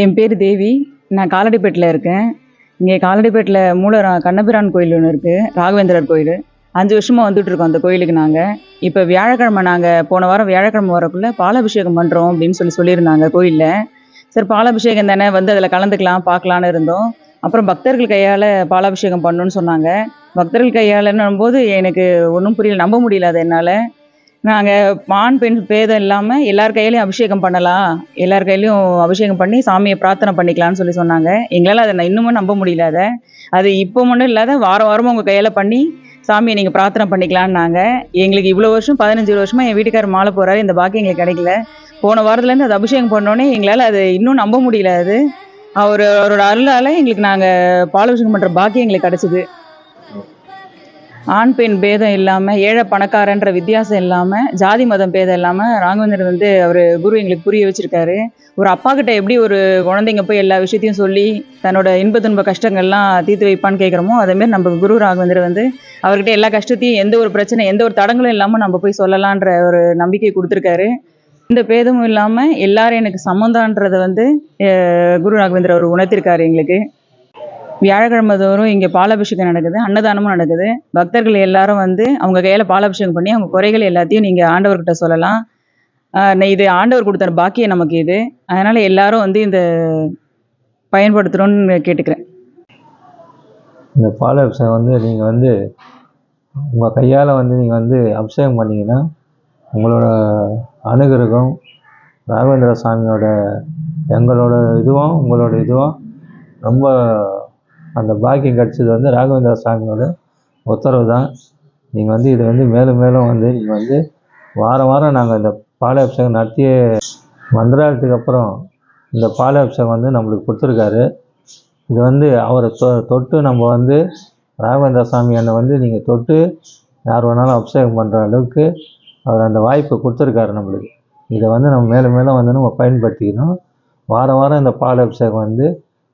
என் பேர் தேவி. நான் காலடிப்பேட்டில் இருக்கேன். இங்கே காலடிப்பேட்டில் கண்ணபிரான் கோயில் ஒன்று இருக்குது, ராகவேந்திரர் கோயில். 5 வருஷமாக வந்துட்டுருக்கோம் அந்த கோயிலுக்கு நாங்கள். இப்போ வியாழக்கிழமை போன வாரம் வியாழக்கிழமை வரக்குள்ளே பாலாபிஷேகம் பண்ணுறோம் அப்படின்னு சொல்லியிருந்தாங்க கோயிலில். சரி, பாலாபிஷேகம் தானே, வந்து அதில் கலந்துக்கலாம் பார்க்கலான்னு இருந்தோம். அப்புறம் பக்தர்கள் கையால் பாலாபிஷேகம் பண்ணணுன்னு சொன்னாங்க. பக்தர்கள் கையாலன்னும் போது எனக்கு ஒன்றும் புரியல, நம்ப முடியல அதை என்னால். நாங்கள் ஆண் பெண் பேதம் இல்லாமல் எல்லார் கையிலையும் அபிஷேகம் பண்ணலாம், எல்லார் கையிலையும் அபிஷேகம் பண்ணி சாமியை பிரார்த்தனை பண்ணிக்கலாம்னு சொன்னாங்க. எங்களால் அதை இன்னமும் நம்ப முடியல. அது இப்போ மட்டும் இல்லாத வாரம் வாரமும் உங்கள் கையால் பண்ணி சாமியை நீங்கள் பிரார்த்தனை பண்ணிக்கலான்னாங்க. எங்களுக்கு இவ்வளோ வருஷம் 15 வருஷமாக என் வீட்டுக்காரர் மாலை போகிறாரு, இந்த பாக்கியம் எங்களுக்கு கிடைக்கல. போன வாரத்துலேருந்து அது அபிஷேகம் பண்ணோன்னே எங்களால் அது இன்னும் நம்ப முடியல. அவரோட அருளால் எங்களுக்கு நாங்கள் பாலாபிஷேகம் பண்ணுற பாக்கியம் எங்களுக்கு கிடச்சிது. ஆண் பெண் பேதம் இல்லாமல், ஏழை பணக்காரன்ற வித்தியாசம் இல்லாமல், ஜாதி மதம் பேதம் இல்லாமல் ராகவேந்திரர் அவர் குரு எங்களுக்கு புரிய வச்சுருக்காரு. ஒரு அப்பா கிட்ட எப்படி ஒரு குழந்தைங்க போய் எல்லா விஷயத்தையும் சொல்லி தன்னோட இன்ப துன்ப கஷ்டங்கள்லாம் தீர்த்து வைப்பான்னு கேட்குறோமோ, அதேமாரி நம்ம குரு ராகவேந்திரர் அவர்கிட்ட எல்லா கஷ்டத்தையும், எந்த ஒரு பிரச்சனை, எந்த ஒரு தடங்களும் இல்லாமல் நம்ம போய் சொல்லலான்ற ஒரு நம்பிக்கை கொடுத்துருக்காரு. எந்த பேதமும் இல்லாமல் எல்லாரும் எனக்கு சம்மந்தான்றதை குரு ராகவேந்திரர் அவர் உணர்த்திருக்காரு எங்களுக்கு. வியாழக்கிழமை தோறும் இங்கே பாலாபிஷேகம் நடக்குது, அன்னதானமும் நடக்குது. பக்தர்கள் எல்லாரும் அவங்க கையில் பாலாபிஷேகம் பண்ணி அவங்க குறைகள் எல்லாத்தையும் நீங்கள் ஆண்டவர்கிட்ட சொல்லலாம். இது ஆண்டவர் கொடுத்த பாக்கியம் நமக்கு இது. அதனால் எல்லாரும் இந்த பயன்படுத்தணும்னு கேட்டுக்கிறேன். இந்த பாலாபிஷேகம் நீங்கள் உங்கள் கையால் நீங்கள் அபிஷேகம் பண்ணிங்கன்னா உங்களோட அனுகிரகம் ராகவேந்திர சாமியோட எங்களோட இதுவும் உங்களோட இதுவும் ரொம்ப அந்த பாக்கியம் கிடச்சது ராகவேந்திர சாமியோட உத்தரவு தான். நீங்கள் இது மேலும் மேலும் நீங்கள் வாரம் வாரம் நாங்கள் இந்த பாலாபிஷேகம் நடத்திய மந்திராலயத்துக்கு அப்புறம் இந்த பாலாபிஷேகம் நம்மளுக்கு கொடுத்துருக்காரு. இது அவரை தொட்டு நம்ம ராகவேந்திர சாமி அண்ணன் நீங்கள் தொட்டு யார் வேணாலும் அபிஷேகம் பண்ணுற அளவுக்கு அவர் அந்த வாய்ப்பை கொடுத்துருக்காரு நம்மளுக்கு. இதை நம்ம மேலும் மேலும் நம்ம பயன்படுத்திக்கணும். வாரம் வாரம் இந்த பாலாபிஷேகம்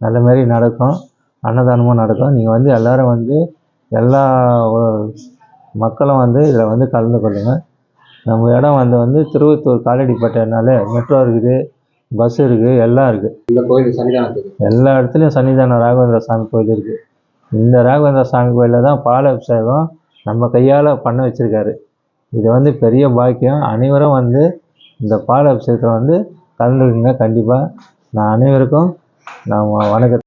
நல்ல மாரி நடக்கும், அன்னதானமும் நடக்கும். நீங்கள் எல்லோரும் எல்லா மக்களும் இதில் கலந்து கொள்ளுங்கள். நம்ம இடம் திருவத்தூர் காலடிப்பேட்டைனால மெட்ரோ இருக்குது, பஸ் இருக்குது, எல்லாம் இருக்குது. இந்த கோயில் சன்னிதானத்துக்கு எல்லா இடத்துலையும் சன்னிதானம் ராகவேந்திர சாமி கோயில் இருக்குது. இந்த ராகவேந்திர சாமி கோயிலில் தான் பாலாபிஷேகம் நம்ம கையால் பண்ண வச்சுருக்காரு. இது பெரிய பாக்கியம். அனைவரும் இந்த பாலாபிஷேகத்தை கலந்துக்குங்க கண்டிப்பாக. நான் அனைவருக்கும் நான் வணக்கத்தை